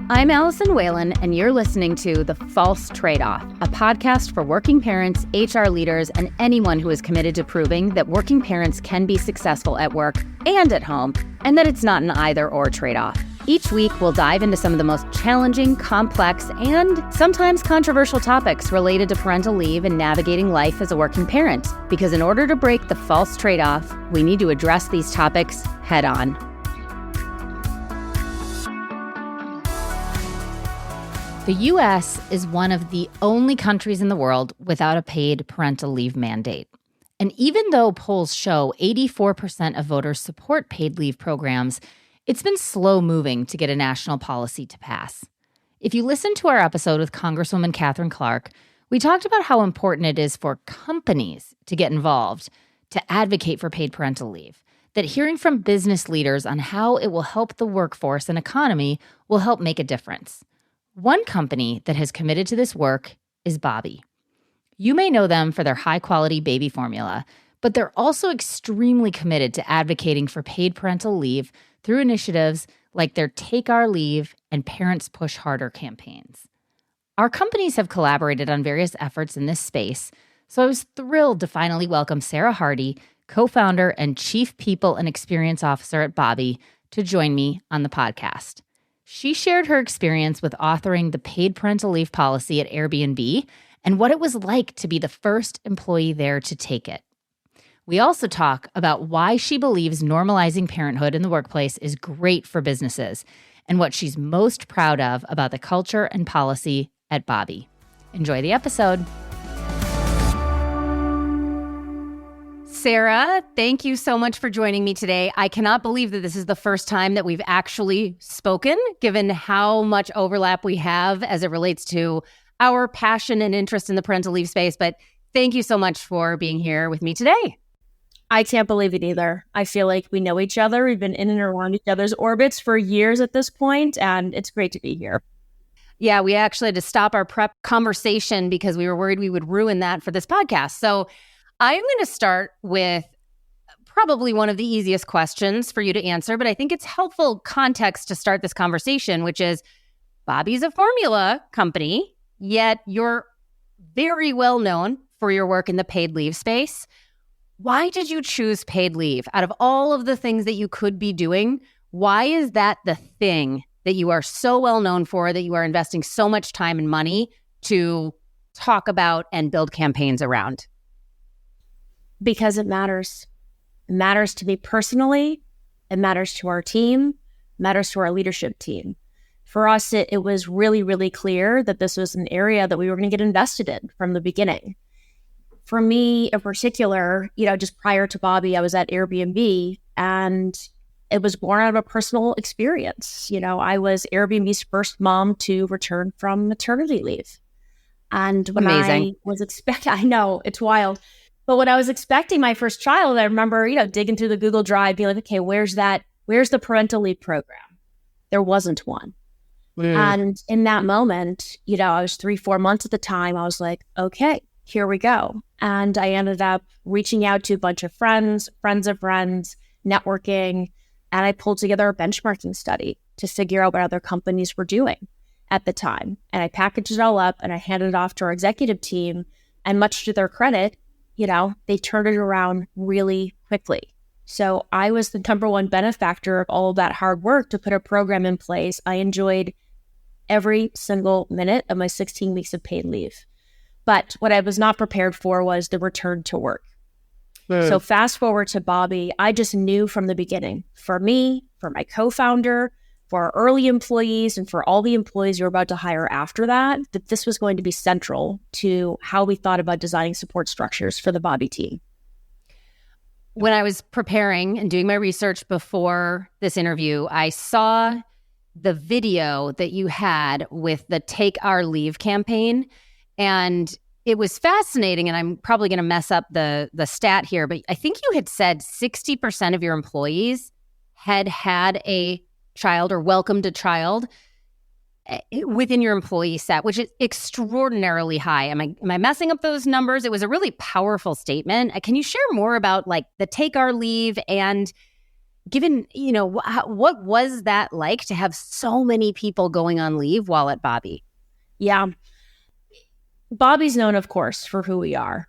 I'm Allison Whalen, and you're listening to The False Trade-Off, a podcast for working parents, HR leaders, and anyone who is committed to proving that working parents can be successful at work and at home, and that it's not an either-or trade-off. Each week, we'll dive into some of the most challenging, complex, and sometimes controversial topics related to parental leave and navigating life as a working parent. Because in order to break the false trade-off, we need to address these topics head-on. The U.S. is one of the only countries in the world without a paid parental leave mandate. And even though polls show 84% of voters support paid leave programs, it's been slow moving to get a national policy to pass. If you listen to our episode with Congresswoman Katherine Clark, we talked about how important it is for companies to get involved, to advocate for paid parental leave, that hearing from business leaders on how it will help the workforce and economy will help make a difference. One company that has committed to this work is Bobbie. You may know them for their high-quality baby formula, but they're also extremely committed to advocating for paid parental leave through initiatives like their Take Our Leave and Parents Push Harder campaigns. Our companies have collaborated on various efforts in this space, so I was thrilled to finally welcome Sarah Hardy, co-founder and Chief People and Experience Officer at Bobbie, to join me on the podcast. She shared her experience with authoring the paid parental leave policy at Airbnb and what it was like to be the first employee there to take it. We also talk about why she believes normalizing parenthood in the workplace is great for businesses and what she's most proud of about the culture and policy at Bobbie. Enjoy the episode. Sarah, thank you so much for joining me today. I cannot believe that this is the first time that we've actually spoken, given how much overlap we have as it relates to our passion and interest in the parental leave space. But thank you so much for being here with me today. I can't believe it either. I feel like we know each other. We've been in and around each other's orbits for years at this point, and it's great to be here. Yeah, we actually had to stop our prep conversation because we were worried we would ruin that for this podcast. So I'm going to start with probably one of the easiest questions for you to answer, but I think it's helpful context to start this conversation, which is Bobbie's a formula company, yet you're very well known for your work in the paid leave space. Why did you choose paid leave? Out of all of the things that you could be doing, why is that the thing that you are so well known for, that you are investing so much time and money to talk about and build campaigns around? Because it matters. It matters to me personally. It matters to our team. It matters to our leadership team. For us, it was really, really clear that this was an area that we were going to get invested in from the beginning. For me in particular, just prior to Bobbie, I was at Airbnb, and it was born out of a personal experience. I was Airbnb's first mom to return from maternity leave. And when I was expecting, I know, it's wild. But when I was expecting my first child, I remember, digging through the Google Drive, being like, okay, where's the parental leave program? There wasn't one. And in that moment, I was 3-4 months at the time. I was like, okay, here we go. And I ended up reaching out to a bunch of friends of friends, networking, and I pulled together a benchmarking study to figure out what other companies were doing at the time. And I packaged it all up and I handed it off to our executive team. And much to their credit, they turned it around really quickly. So I was the number one benefactor of all of that hard work to put a program in place. I enjoyed every single minute of my 16 weeks of paid leave. But what I was not prepared for was the return to work. So fast forward to Bobbie, I just knew from the beginning, for me, for my co-founder, for our early employees, and for all the employees you're about to hire after that this was going to be central to how we thought about designing support structures for the Bobbie team. When I was preparing and doing my research before this interview, I saw the video that you had with the Take Our Leave campaign, and it was fascinating, and I'm probably going to mess up the stat here, but I think you had said 60% of your employees had a child or welcomed a child within your employee set, which is extraordinarily high. Am I messing up those numbers? It was a really powerful statement. Can you share more about like the Take Our Leave and given, what was that like to have so many people going on leave while at Bobbie? Yeah. Bobbie's known, of course, for who we are,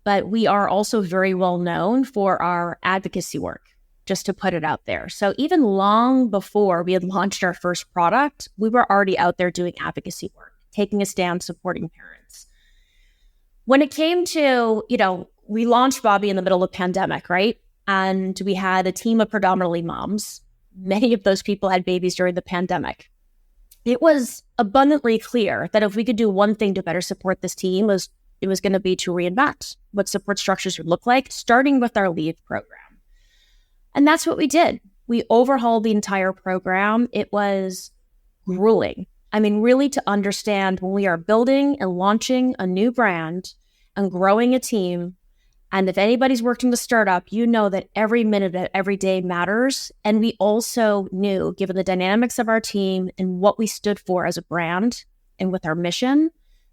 but we are also very well known for our advocacy work, just to put it out there. So even long before we had launched our first product, we were already out there doing advocacy work, taking a stand, supporting parents. When it came to, we launched Bobbie in the middle of the pandemic, right? And we had a team of predominantly moms. Many of those people had babies during the pandemic. It was abundantly clear that if we could do one thing to better support this team, it was going to be to reinvent what support structures would look like, starting with our leave program. And that's what we did. We overhauled the entire program. It was grueling. I mean, really to understand when we are building and launching a new brand and growing a team, and if anybody's worked in the startup, you know that every minute of every day matters. And we also knew, given the dynamics of our team and what we stood for as a brand and with our mission,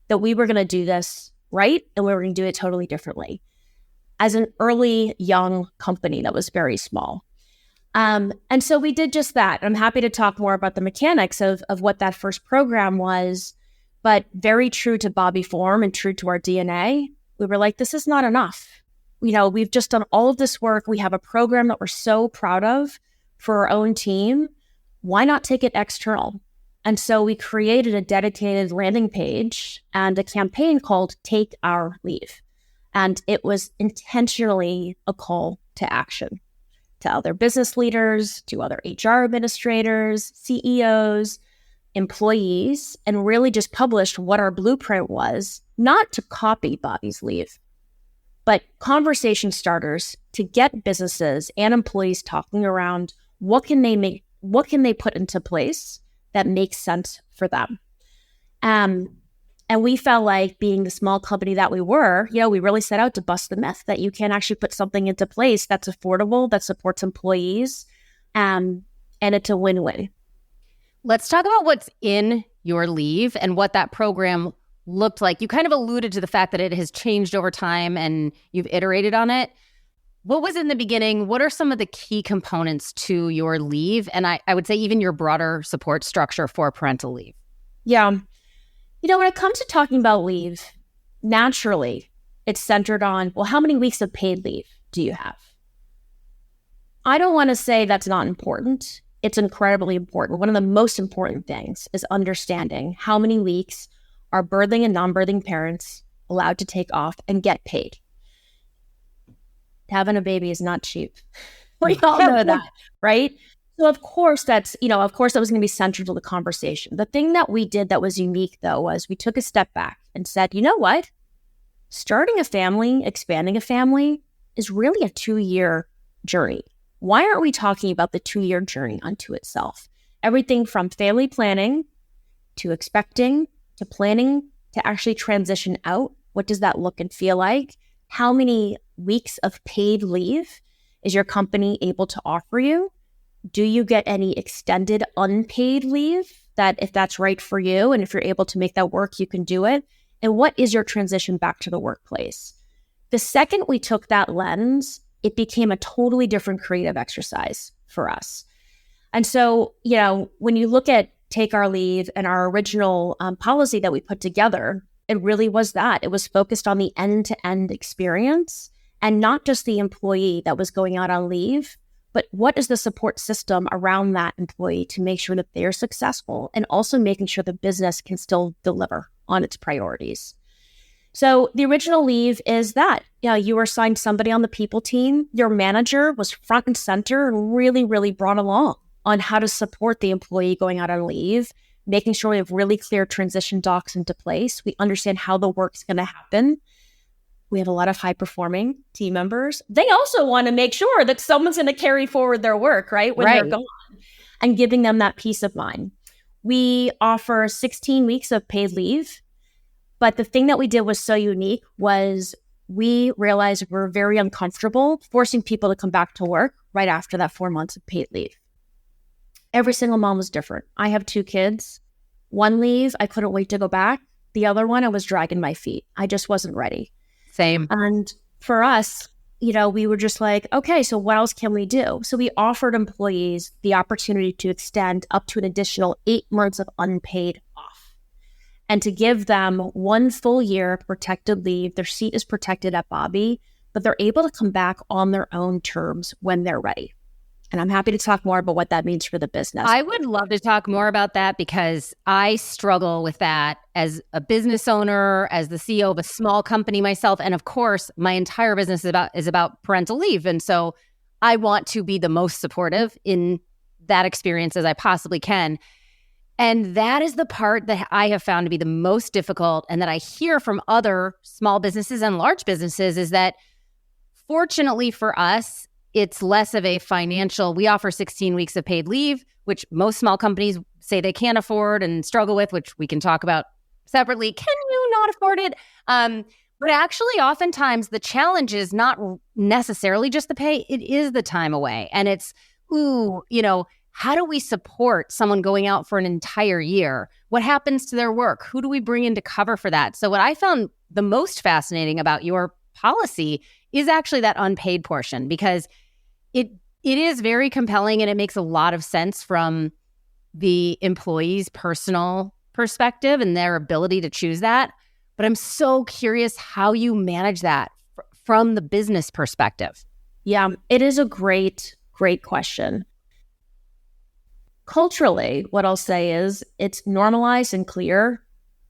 that we were going to do this right and we were going to do it totally differently. As an early young company that was very small. And so we did just that. I'm happy to talk more about the mechanics of what that first program was, but very true to Bobbie form and true to our DNA. We were like, this is not enough. We've just done all of this work. We have a program that we're so proud of for our own team. Why not take it external? And so we created a dedicated landing page and a campaign called Take Our Leave. And it was intentionally a call to action to other business leaders, to other HR administrators, CEOs, employees, and really just published what our blueprint was, not to copy Bobbie's leave, but conversation starters to get businesses and employees talking around what can they put into place that makes sense for them. And we felt like, being the small company that we were, we really set out to bust the myth that you can actually put something into place that's affordable, that supports employees, and it's a win-win. Let's talk about what's in your leave and what that program looked like. You kind of alluded to the fact that it has changed over time and you've iterated on it. What was in the beginning? What are some of the key components to your leave? And I would say even your broader support structure for parental leave. Yeah. When it comes to talking about leave, naturally, it's centered on, well, how many weeks of paid leave do you have? I don't want to say that's not important. It's incredibly important. One of the most important things is understanding how many weeks are birthing and non-birthing parents allowed to take off and get paid. Having a baby is not cheap. We all know that, right? So of course that was going to be central to the conversation. The thing that we did that was unique, though, was we took a step back and said, you know what? Starting a family, expanding a family is really a 2-year journey. Why aren't we talking about the 2-year journey unto itself? Everything from family planning to expecting to planning to actually transition out. What does that look and feel like? How many weeks of paid leave is your company able to offer you? Do you get any extended unpaid leave that, if that's right for you, and if you're able to make that work, you can do it? And what is your transition back to the workplace? The second we took that lens, it became a totally different creative exercise for us. And so, when you look at Take Our Leave and our original policy that we put together, it really was that. It was focused on the end-to-end experience and not just the employee that was going out on leave, but what is the support system around that employee to make sure that they're successful and also making sure the business can still deliver on its priorities. So the original leave is that, you were assigned somebody on the people team. Your manager was front and center and really, really brought along on how to support the employee going out on leave, making sure we have really clear transition docs into place. We understand how the work's going to happen. We have a lot of high-performing team members. They also want to make sure that someone's going to carry forward their work, right, when they're gone, and giving them that peace of mind. We offer 16 weeks of paid leave, but the thing that we did was so unique was we realized we were very uncomfortable forcing people to come back to work right after that 4 months of paid leave. Every single mom was different. I have 2 kids. One leave, I couldn't wait to go back. The other one, I was dragging my feet. I just wasn't ready. Same. And for us, we were just like, okay, so what else can we do? So we offered employees the opportunity to extend up to an additional 8 months of unpaid off and to give them 1 full year of protected leave. Their seat is protected at Bobbie, but they're able to come back on their own terms when they're ready. And I'm happy to talk more about what that means for the business. I would love to talk more about that because I struggle with that as a business owner, as the CEO of a small company myself. And of course, my entire business is about parental leave. And so I want to be the most supportive in that experience as I possibly can. And that is the part that I have found to be the most difficult and that I hear from other small businesses and large businesses is that fortunately for us, it's less of a financial, we offer 16 weeks of paid leave, which most small companies say they can't afford and struggle with, which we can talk about separately. Can you not afford it? But actually, oftentimes the challenge is not necessarily just the pay, it is the time away. And it's, how do we support someone going out for an entire year? What happens to their work? Who do we bring in to cover for that? So what I found the most fascinating about your policy is actually that unpaid portion, because it is very compelling and it makes a lot of sense from the employee's personal perspective and their ability to choose that. But I'm so curious how you manage that from the business perspective. Yeah, it is a great question. Culturally, what I'll say is it's normalized and clear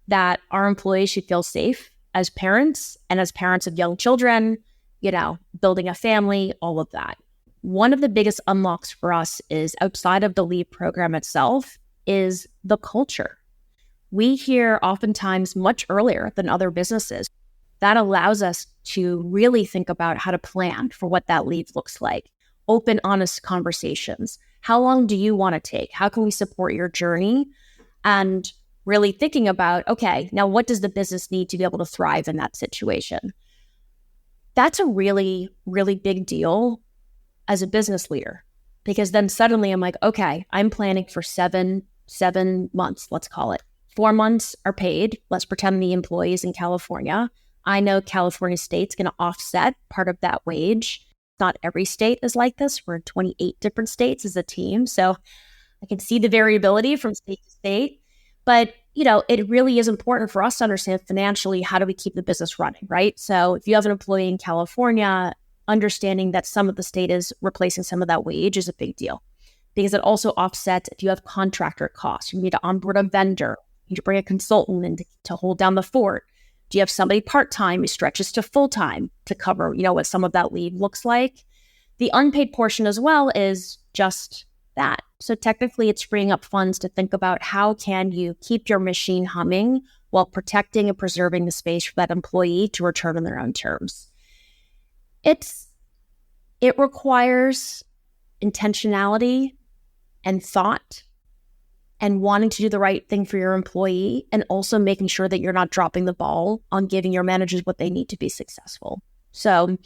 that our employees should feel safe as parents and as parents of young children, building a family, all of that. One of the biggest unlocks for us is outside of the leave program itself is the culture. We hear oftentimes much earlier than other businesses. That allows us to really think about how to plan for what that leave looks like. Open, honest conversations. How long do you want to take? How can we support your journey? And really thinking about, okay, now what does the business need to be able to thrive in that situation? That's a really, really big deal as a business leader, because then suddenly I'm like, okay, I'm planning for seven months, let's call it. 4 months are paid. Let's pretend the employee is in California. I know California state's going to offset part of that wage. Not every state is like this. We're in 28 different states as a team. So I can see the variability from state to state. But, it really is important for us to understand financially, how do we keep the business running, right? So if you have an employee in California, understanding that some of the state is replacing some of that wage is a big deal, because it also offsets if you have contractor costs. You need to onboard a vendor. You need to bring a consultant in to hold down the fort. Do you have somebody part-time who stretches to full-time to cover, what some of that leave looks like? The unpaid portion as well is just that. So technically it's freeing up funds to think about how can you keep your machine humming while protecting and preserving the space for that employee to return on their own terms. It requires intentionality and thought and wanting to do the right thing for your employee, and also making sure that you're not dropping the ball on giving your managers what they need to be successful. So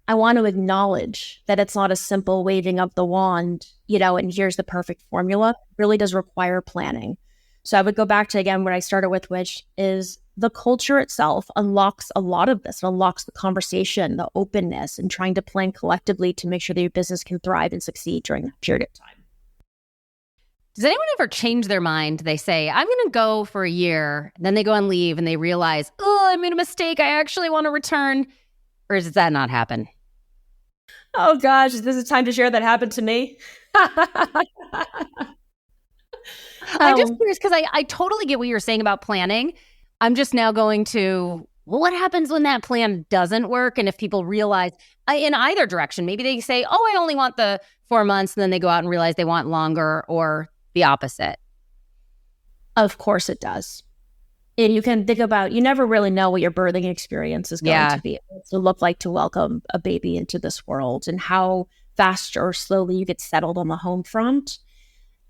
I want to acknowledge that it's not a simple waving of the wand, and here's the perfect formula. It really does require planning. So I would go back to, again, what I started with, which is the culture itself unlocks a lot of this. It unlocks the conversation, the openness, and trying to plan collectively to make sure that your business can thrive and succeed during that period of time. Does anyone ever change their mind? They say, I'm going to go for a year. Then they go on leave and they realize, I made a mistake. I actually want to return. Or does that not happen? Oh, gosh, this is time to share that happened to me. I'm just curious because I totally get what you're saying about planning. I'm just now going to, what happens when that plan doesn't work? And if people realize in either direction, maybe they say, I only want the 4 months, and then they go out and realize they want longer, or the opposite. Of course it does. And you can think about, you never really know what your birthing experience is going to be. To look like to welcome a baby into this world, and how fast or slowly you get settled on the home front.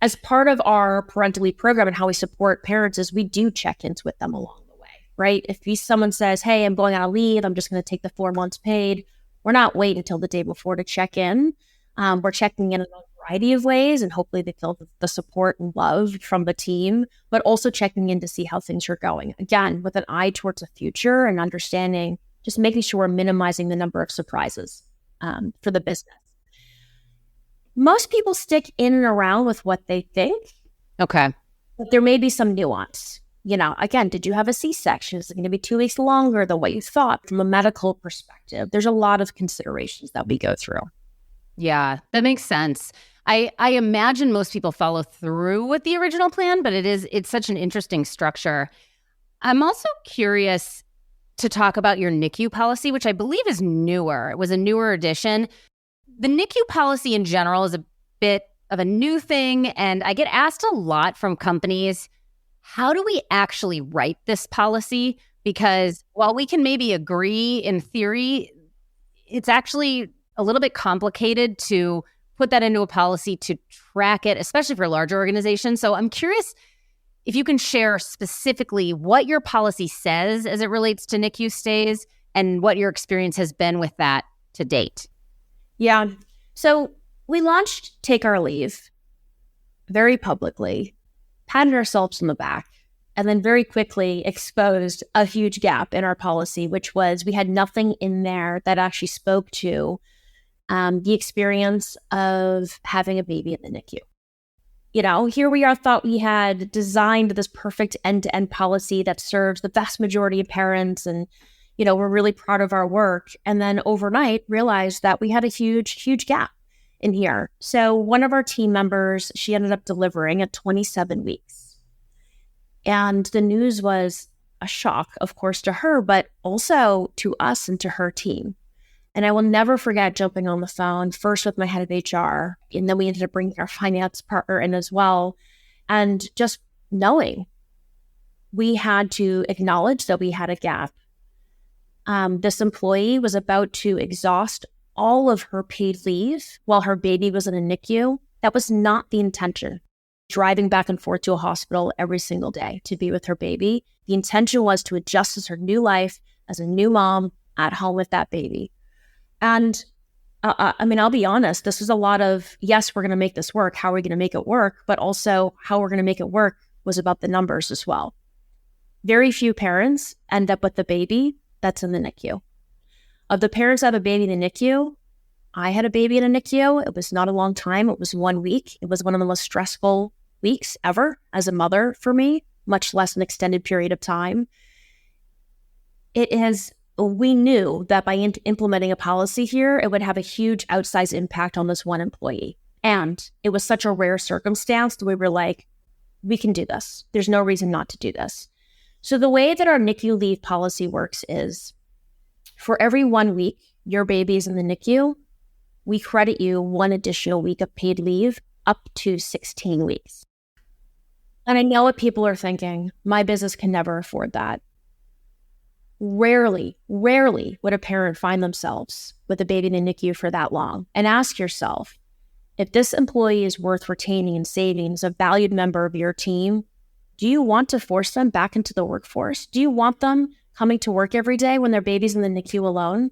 As part of our parental leave program and how we support parents is we do check-ins with them along the way, right? If someone says, hey, I'm going on a leave, I'm just going to take the 4 months paid, we're not waiting until the day before to check in. We're checking in a variety of ways, and hopefully they feel the support and love from the team, but also checking in to see how things are going. Again, with an eye towards the future and understanding, just making sure we're minimizing the number of surprises. for the business. Most people stick in and around with what they think. Okay. But there may be some nuance. Again, did you have a C-section? Is it going to be 2 weeks longer than what you thought from a medical perspective? There's a lot of considerations that we go through. Yeah, that makes sense. I imagine most people follow through with the original plan, but it's such an interesting structure. I'm also curious to talk about your NICU policy, which I believe is newer. It was a newer addition. The NICU policy in general is a bit of a new thing, and I get asked a lot from companies, how do we actually write this policy? Because while we can maybe agree in theory, it's actually a little bit complicated to put that into a policy to track it, especially for larger organizations. So I'm curious if you can share specifically what your policy says as it relates to NICU stays and what your experience has been with that to date. Yeah. So we launched Take Our Leave very publicly, patted ourselves on the back, and then very quickly exposed a huge gap in our policy, which was we had nothing in there that actually spoke to the experience of having a baby in the NICU. Here we are, thought we had designed this perfect end-to-end policy that serves the vast majority of parents, and we're really proud of our work. And then overnight realized that we had a huge, huge gap in here. So one of our team members, she ended up delivering at 27 weeks. And the news was a shock, of course, to her, but also to us and to her team. And I will never forget jumping on the phone, first with my head of HR, and then we ended up bringing our finance partner in as well. And just knowing we had to acknowledge that we had a gap. This employee was about to exhaust all of her paid leave while her baby was in a NICU. That was not the intention. Driving back and forth to a hospital every single day to be with her baby. The intention was to adjust to her new life as a new mom at home with that baby. And I'll be honest, this was a lot of, yes, we're going to make this work. How are we going to make it work? But also how we're going to make it work was about the numbers as well. Very few parents end up with the baby that's in the NICU. Of the parents that have a baby in the NICU, I had a baby in a NICU. It was not a long time. It was 1 week. It was one of the most stressful weeks ever as a mother for me, much less an extended period of time. We knew that by implementing a policy here, it would have a huge outsized impact on this one employee. And it was such a rare circumstance that we were like, we can do this. There's no reason not to do this. So the way that our NICU leave policy works is for every 1 week your baby is in the NICU, we credit you 1 additional week of paid leave up to 16 weeks. And I know what people are thinking. My business can never afford that. Rarely would a parent find themselves with a baby in the NICU for that long. And ask yourself, if this employee is worth retaining and saving as a valued member of your team, do you want to force them back into the workforce? Do you want them coming to work every day when their baby's in the NICU alone?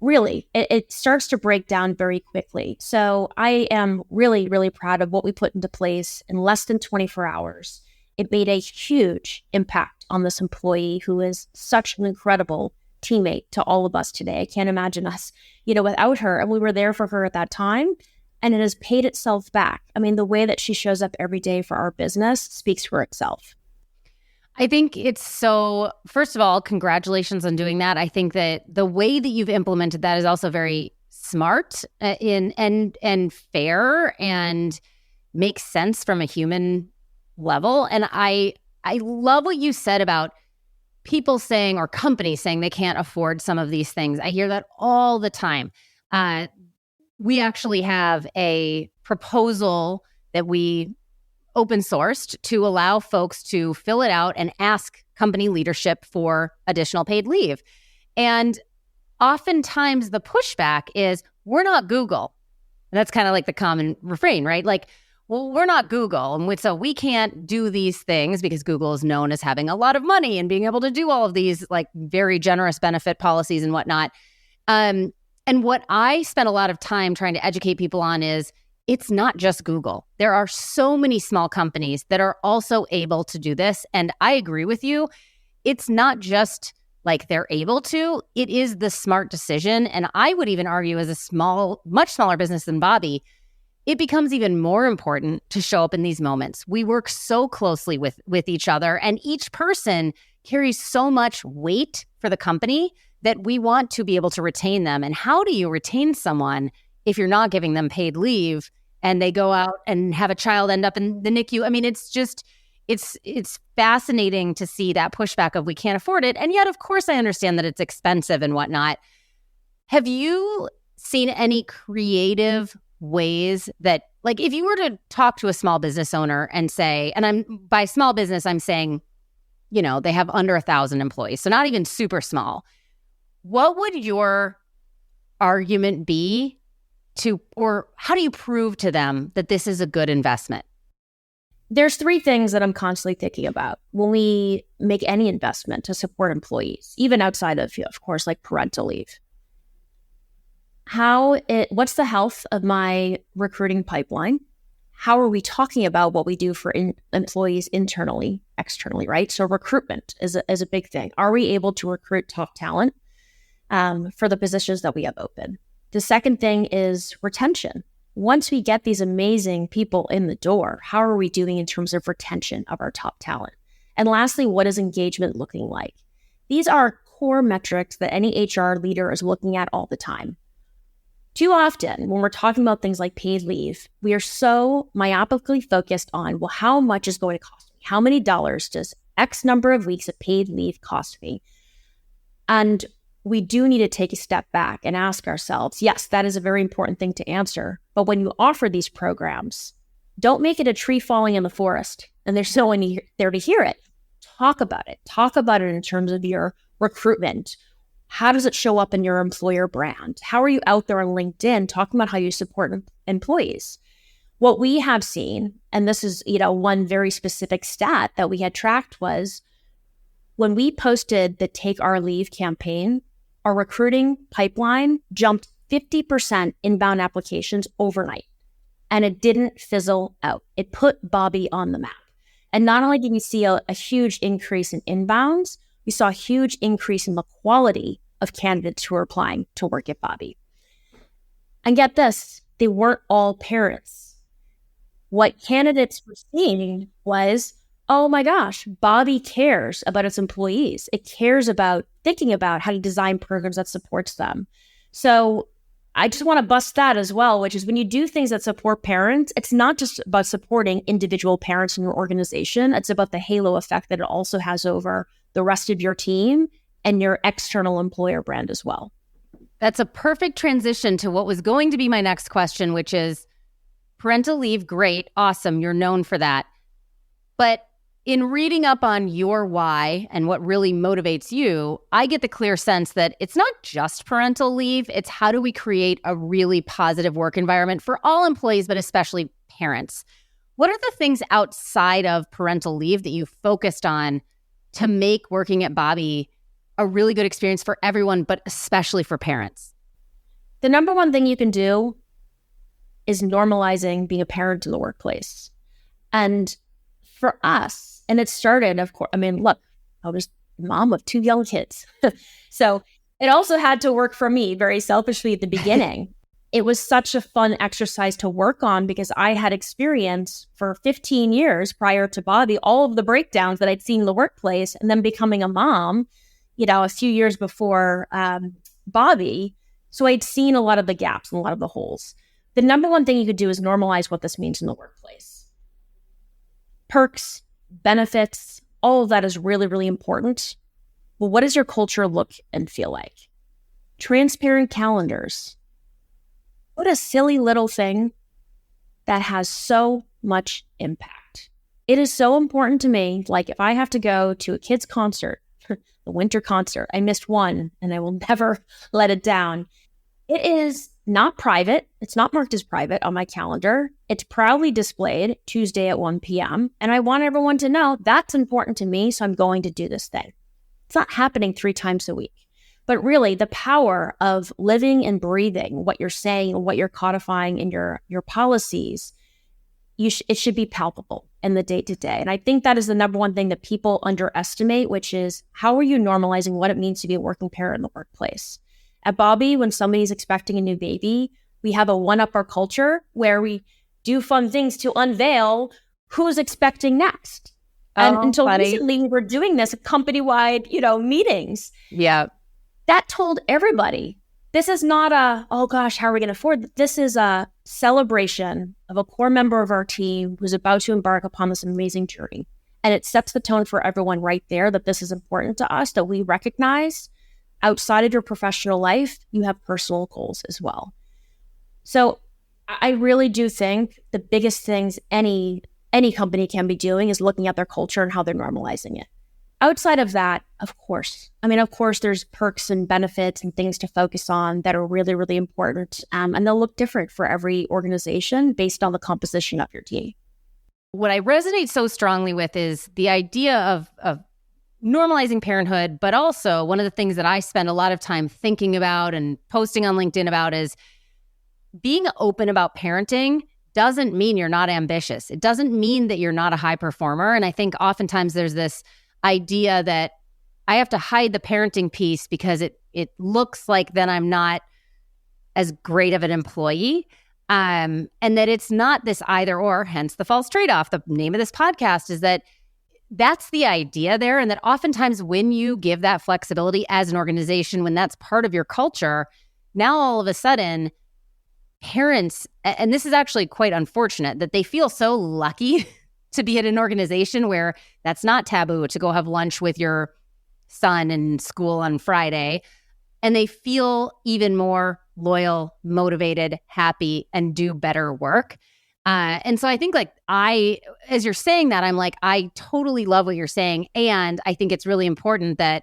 Really, it starts to break down very quickly. So I am really, really proud of what we put into place in less than 24 hours. It made a huge impact on this employee who is such an incredible teammate to all of us today. I can't imagine us, without her. And we were there for her at that time. And it has paid itself back. The way that she shows up every day for our business speaks for itself. I think it's so, first of all, congratulations on doing that. I think that the way that you've implemented that is also very smart and fair and makes sense from a human level. And I love what you said about people saying, or companies saying they can't afford some of these things. I hear that all the time. We actually have a proposal that we open sourced to allow folks to fill it out and ask company leadership for additional paid leave. And oftentimes the pushback is, we're not Google. And that's kind of like the common refrain, right? Like, well, we're not Google. And so we can't do these things because Google is known as having a lot of money and being able to do all of these like very generous benefit policies and whatnot. And what I spent a lot of time trying to educate people on is it's not just Google. There are so many small companies that are also able to do this. And I agree with you. It's not just like they're able to, it is the smart decision. And I would even argue as a much smaller business than Bobbie, it becomes even more important to show up in these moments. We work so closely with each other, and each person carries so much weight for the company that we want to be able to retain them. And how do you retain someone if you're not giving them paid leave and they go out and have a child end up in the NICU? I mean, it's just, it's fascinating to see that pushback of we can't afford it. And yet, of course, I understand that it's expensive and whatnot. Have you seen any creative ways that, like, if you were to talk to a small business owner and say, and by small business, I'm saying, you know, they have under 1,000 employees, so not even super small, what would your argument be or how do you prove to them that this is a good investment? There's three things that I'm constantly thinking about when we make any investment to support employees, even outside of course, like parental leave. What's the health of my recruiting pipeline? How are we talking about what we do for employees internally, externally, right? So recruitment is a big thing. Are we able to recruit top talent for the positions that we have open? The second thing is retention. Once we get these amazing people in the door, how are we doing in terms of retention of our top talent? And lastly, what is engagement looking like? These are core metrics that any HR leader is looking at all the time. Too often, when we're talking about things like paid leave, we are so myopically focused on, well, how much is going to cost me? How many dollars does X number of weeks of paid leave cost me? And we do need to take a step back and ask ourselves, yes, that is a very important thing to answer. But when you offer these programs, don't make it a tree falling in the forest and there's no one there to hear it. Talk about it. Talk about it in terms of your recruitment. How does it show up in your employer brand? How are you out there on LinkedIn talking about how you support employees? What we have seen, and this is, one very specific stat that we had tracked, was when we posted the Take Our Leave campaign, our recruiting pipeline jumped 50% inbound applications overnight, and it didn't fizzle out. It put Bobbie on the map. And not only did we see a huge increase in inbounds, we saw a huge increase in the quality of candidates who are applying to work at Bobbie. And get this, they weren't all parents. What candidates were seeing was, oh my gosh, Bobbie cares about its employees. It cares about thinking about how to design programs that supports them. So I just want to bust that as well, which is when you do things that support parents, it's not just about supporting individual parents in your organization. It's about the halo effect that it also has over the rest of your team and your external employer brand as well. That's a perfect transition to what was going to be my next question, which is parental leave, great, awesome, you're known for that. But in reading up on your why and what really motivates you, I get the clear sense that it's not just parental leave, it's how do we create a really positive work environment for all employees, but especially parents. What are the things outside of parental leave that you focused on to make working at Bobbie a really good experience for everyone, but especially for parents? The number one thing you can do is normalizing being a parent in the workplace. And for us, and it started, of course, look, I was mom of 2 young kids. So it also had to work for me very selfishly at the beginning. It was such a fun exercise to work on because I had experienced for 15 years prior to Bobbie, all of the breakdowns that I'd seen in the workplace, and then becoming a mom, a few years before Bobbie. So I'd seen a lot of the gaps and a lot of the holes. The number one thing you could do is normalize what this means in the workplace. Perks, benefits, all of that is really, really important. Well, what does your culture look and feel like? Transparent calendars. What a silly little thing that has so much impact. It is so important to me. Like if I have to go to a kid's concert, the winter concert, I missed one and I will never let it down. It is not private. It's not marked as private on my calendar. It's proudly displayed Tuesday at 1 p.m. And I want everyone to know that's important to me, so I'm going to do this thing. It's not happening 3 times a week. But really, the power of living and breathing what you're saying and what you're codifying in your policies, it should be palpable in the day-to-day. And I think that is the number one thing that people underestimate, which is how are you normalizing what it means to be a working parent in the workplace? At Bobbie, when somebody's expecting a new baby, we have a one-upper culture where we do fun things to unveil who's expecting next. And until recently, we were doing this at company-wide, meetings. Yeah. That told everybody, this is not a, oh gosh, how are we going to afford this? This is a celebration of a core member of our team who's about to embark upon this amazing journey. And it sets the tone for everyone right there that this is important to us, that we recognize outside of your professional life, you have personal goals as well. So I really do think the biggest things any company can be doing is looking at their culture and how they're normalizing it. Outside of that, of course, there's perks and benefits and things to focus on that are really, really important. And they'll look different for every organization based on the composition of your team. What I resonate so strongly with is the idea of normalizing parenthood, but also one of the things that I spend a lot of time thinking about and posting on LinkedIn about is being open about parenting doesn't mean you're not ambitious. It doesn't mean that you're not a high performer. And I think oftentimes there's this idea that I have to hide the parenting piece because it looks like then I'm not as great of an employee. And that it's not this either or, hence the false trade-off. The name of this podcast is that's the idea there. And that oftentimes when you give that flexibility as an organization, when that's part of your culture, now all of a sudden parents, and this is actually quite unfortunate, that they feel so lucky to be at an organization where that's not taboo to go have lunch with your son in school on Friday. And they feel even more loyal, motivated, happy, and do better work. And so I think as you're saying that, I'm like, I totally love what you're saying. And I think it's really important that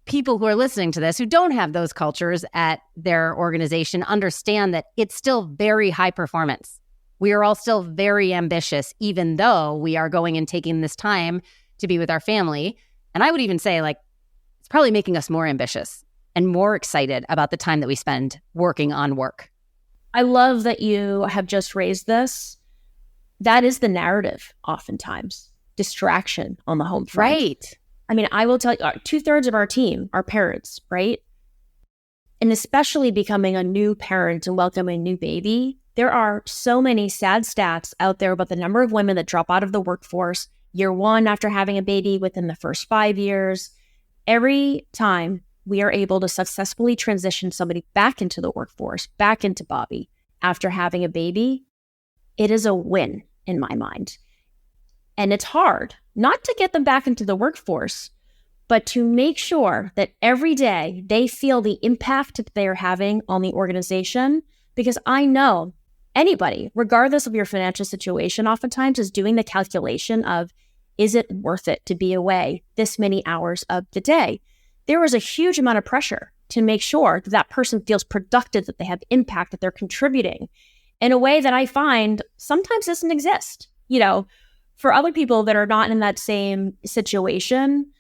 people who are listening to this, who don't have those cultures at their organization, understand that it's still very high performance. We are all still very ambitious, even though we are going and taking this time to be with our family. And I would even say it's probably making us more ambitious and more excited about the time that we spend working on work. I love that you have just raised this. That is the narrative oftentimes. Distraction on the home front. Right. I will tell you, 2/3 of our team are parents, right? And especially becoming a new parent and welcoming a new baby, there are so many sad stats out there about the number of women that drop out of the workforce year one after having a baby within the first 5 years. Every time we are able to successfully transition somebody back into the workforce, back into Bobbie after having a baby, it is a win in my mind. And it's hard not to get them back into the workforce, but to make sure that every day they feel the impact that they're having on the organization. Because I know anybody, regardless of your financial situation, oftentimes is doing the calculation of, is it worth it to be away this many hours of the day? There is a huge amount of pressure to make sure that that person feels productive, that they have impact, that they're contributing in a way that I find sometimes doesn't exist. For other people that are not in that same situation,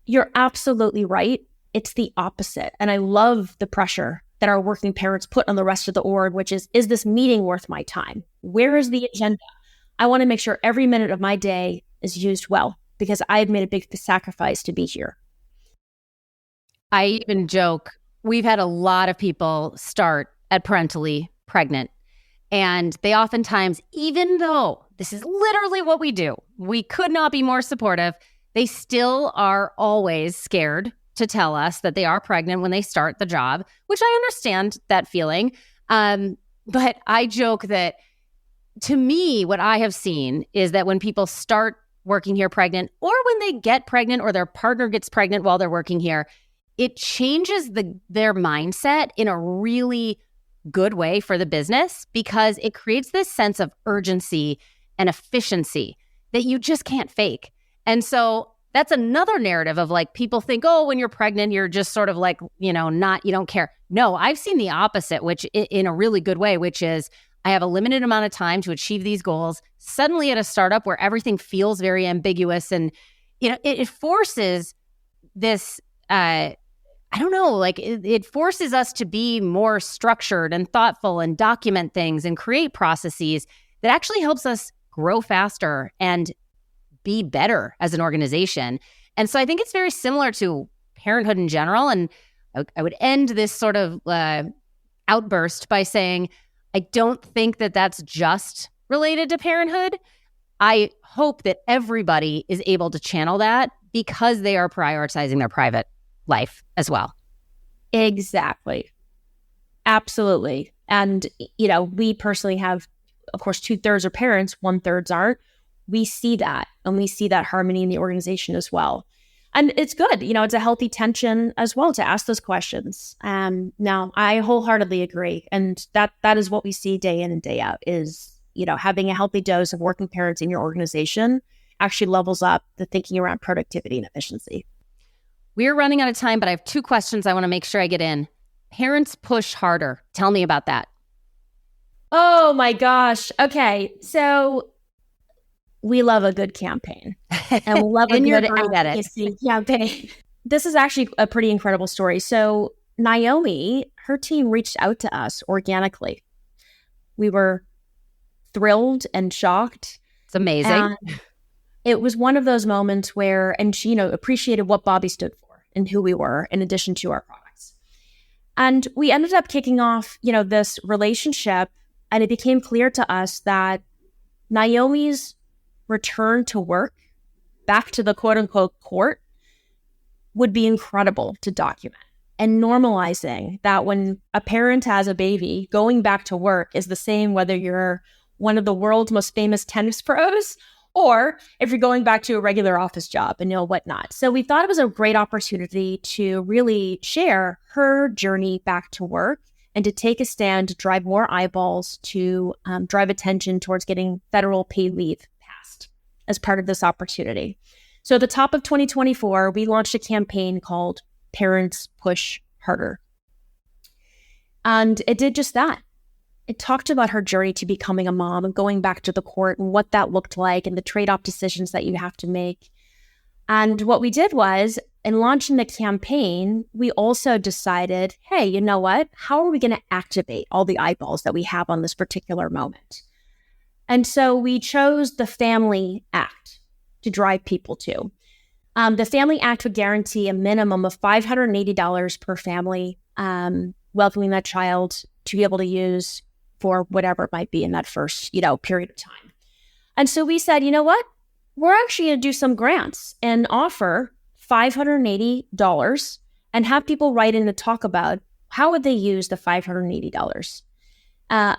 you're absolutely right. It's the opposite. And I love the pressure that our working parents put on the rest of the org, which is this meeting worth my time? Where is the agenda? I want to make sure every minute of my day is used well because I've made a big sacrifice to be here. I even joke, we've had a lot of people start at Parentally pregnant. And they oftentimes, even though this is literally what we do, we could not be more supportive, they still are always scared to tell us that they are pregnant when they start the job, which I understand that feeling. But I joke that to me, what I have seen is that when people start working here pregnant, or when they get pregnant or their partner gets pregnant while they're working here, it changes their mindset in a really good way for the business because it creates this sense of urgency and efficiency that you just can't fake. And so that's another narrative of people think, oh, when you're pregnant, you're just sort of you don't care. No, I've seen the opposite, which in a really good way, which is I have a limited amount of time to achieve these goals. Suddenly at a startup where everything feels very ambiguous and, it forces this, it forces us to be more structured and thoughtful and document things and create processes that actually helps us grow faster and be better as an organization. And so I think it's very similar to parenthood in general. And I would end this sort of outburst by saying, I don't think that that's just related to parenthood. I hope that everybody is able to channel that because they are prioritizing their private life as well. Exactly. Absolutely. And, you know, we personally have, of course, 2/3 are parents, 1/3 aren't. We see that, and we see that harmony in the organization as well. And it's good. You know, it's a healthy tension as well to ask those questions. Now, I wholeheartedly agree. And that is what we see day in and day out is, you know, having a healthy dose of working parents in your organization actually levels up the thinking around productivity and efficiency. We're running out of time, but I have 2 questions I want to make sure I get in. Parents push harder. Tell me about that. Oh my gosh. Okay. So we love a good campaign. And we love a good advocacy campaign. This is actually a pretty incredible story. So Naomi, her team reached out to us organically. We were thrilled and shocked. It's amazing. And it was one of those moments where, and she, you know, appreciated what Bobbie stood for and who we were in addition to our products. And we ended up kicking off, you know, this relationship, and it became clear to us that Naomi's return to work, back to the quote unquote court, would be incredible to document. And normalizing that when a parent has a baby, going back to work is the same whether you're one of the world's most famous tennis pros or if you're going back to a regular office job and, you know, whatnot. So we thought it was a great opportunity to really share her journey back to work and to take a stand to drive more eyeballs, to drive attention towards getting federal paid leave passed as part of this opportunity. So at the top of 2024, we launched a campaign called Parents Push Harder. And it did just that. It talked about her journey to becoming a mom and going back to the court and what that looked like and the trade-off decisions that you have to make. And what we did was, in launching the campaign, we also decided, hey, you know what? How are we going to activate all the eyeballs that we have on this particular moment? And so we chose the Family Act to drive people to. The Family Act would guarantee a minimum of $580 per family, welcoming that child to be able to use for whatever it might be in that first, you know, period of time. And so we said, you know what? We're actually going to do some grants and offer $580 and have people write in to talk about how would they use the $580.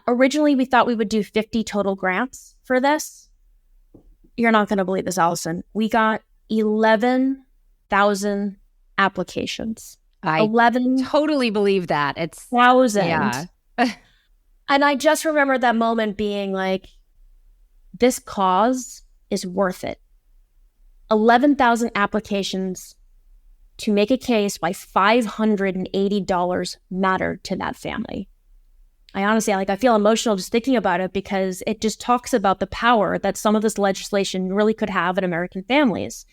Originally, we thought we would do 50 total grants for this. You're not going to believe this, Allison. We got 11,000 applications. I totally believe that. It's 1,000. Yeah. And I just remember that moment being like, this cause is worth it. 11,000 applications to make a case why $580 mattered to that family. I honestly, I feel emotional just thinking about it because it just talks about the power that some of this legislation really could have in American families.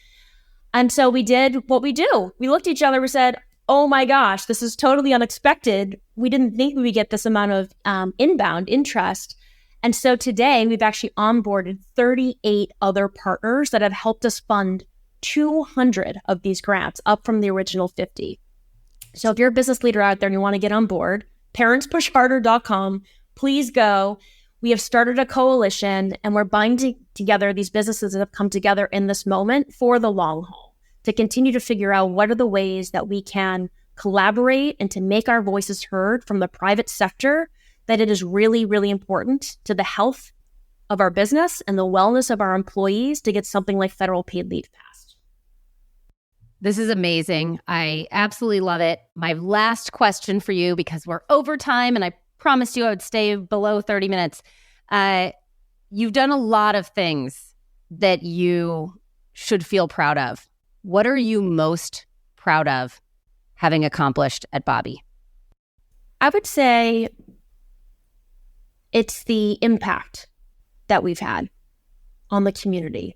And so we did what we do. We looked at each other, we said, oh my gosh, this is totally unexpected. We didn't think we would get this amount of inbound interest. And so today we've actually onboarded 38 other partners that have helped us fund 200 of these grants, up from the original 50. So if you're a business leader out there and you want to get on board, parentspushharder.com, please go. We have started a coalition and we're binding together these businesses that have come together in this moment for the long haul, to continue to figure out what are the ways that we can collaborate and to make our voices heard from the private sector, that it is really, really important to the health of our business and the wellness of our employees to get something like federal paid leave passed. This is amazing. I absolutely love it. My last question for you, because we're over time and I promised you I would stay below 30 minutes. You've done a lot of things that you should feel proud of. What are you most proud of having accomplished at Bobbie? I would say it's the impact that we've had on the community.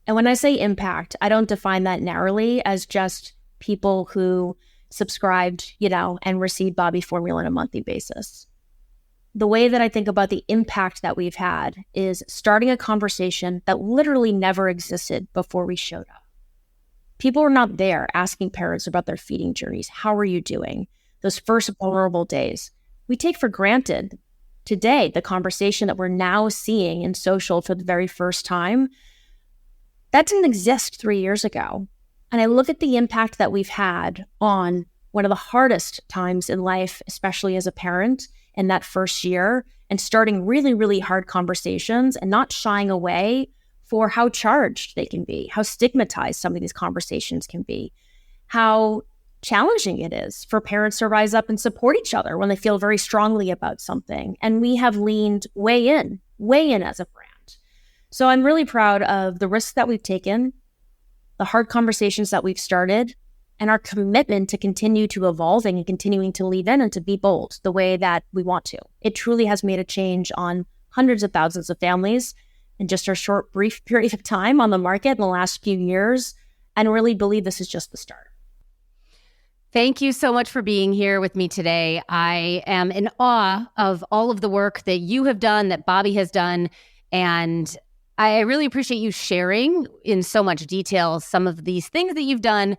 And when I say impact, I don't define that narrowly as just people who subscribed, and received Bobbie formula on a monthly basis. the way that I think about the impact that we've had is starting a conversation that literally never existed before we showed up. People are not there asking parents about their feeding journeys. How are you doing? Those first vulnerable days. We take for granted today the conversation that we're now seeing in social for the very first time. That didn't exist 3 years ago. And I look at the impact that we've had on one of the hardest times in life, especially as a parent in that first year, and starting really, really hard conversations and not shying away for how charged they can be, how stigmatized some of these conversations can be, how challenging it is for parents to rise up and support each other when they feel very strongly about something. And we have leaned way in as a brand. So I'm really proud of the risks that we've taken, the hard conversations that we've started, and our commitment to continue to evolving and continuing to lean in and to be bold the way that we want to. It truly has made a change on hundreds of thousands of families in just our short, brief period of time on the market in the last few years, and really believe this is just the start. Thank you so much for being here with me today. I am in awe of all of the work that you have done, that Bobbie has done, and I really appreciate you sharing in so much detail some of these things that you've done.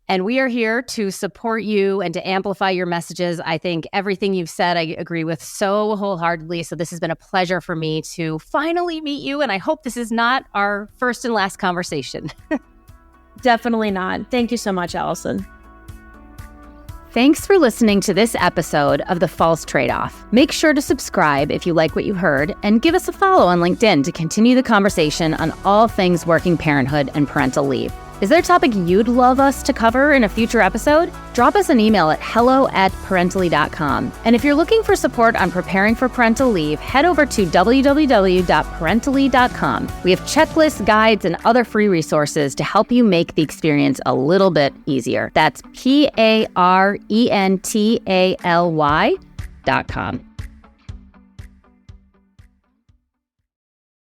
And we are here to support you and to amplify your messages. I think everything you've said, I agree with so wholeheartedly. So this has been a pleasure for me to finally meet you. And I hope this is not our first and last conversation. Definitely not. Thank you so much, Allison. Thanks for listening to this episode of The False Trade-Off. Make sure to subscribe if you like what you heard, and give us a follow on LinkedIn to continue the conversation on all things working parenthood and parental leave. Is there a topic you'd love us to cover in a future episode? Drop us an email at hello@parentally.com. And if you're looking for support on preparing for parental leave, head over to www.parentally.com. We have checklists, guides, and other free resources to help you make the experience a little bit easier. That's PARENTALY.com.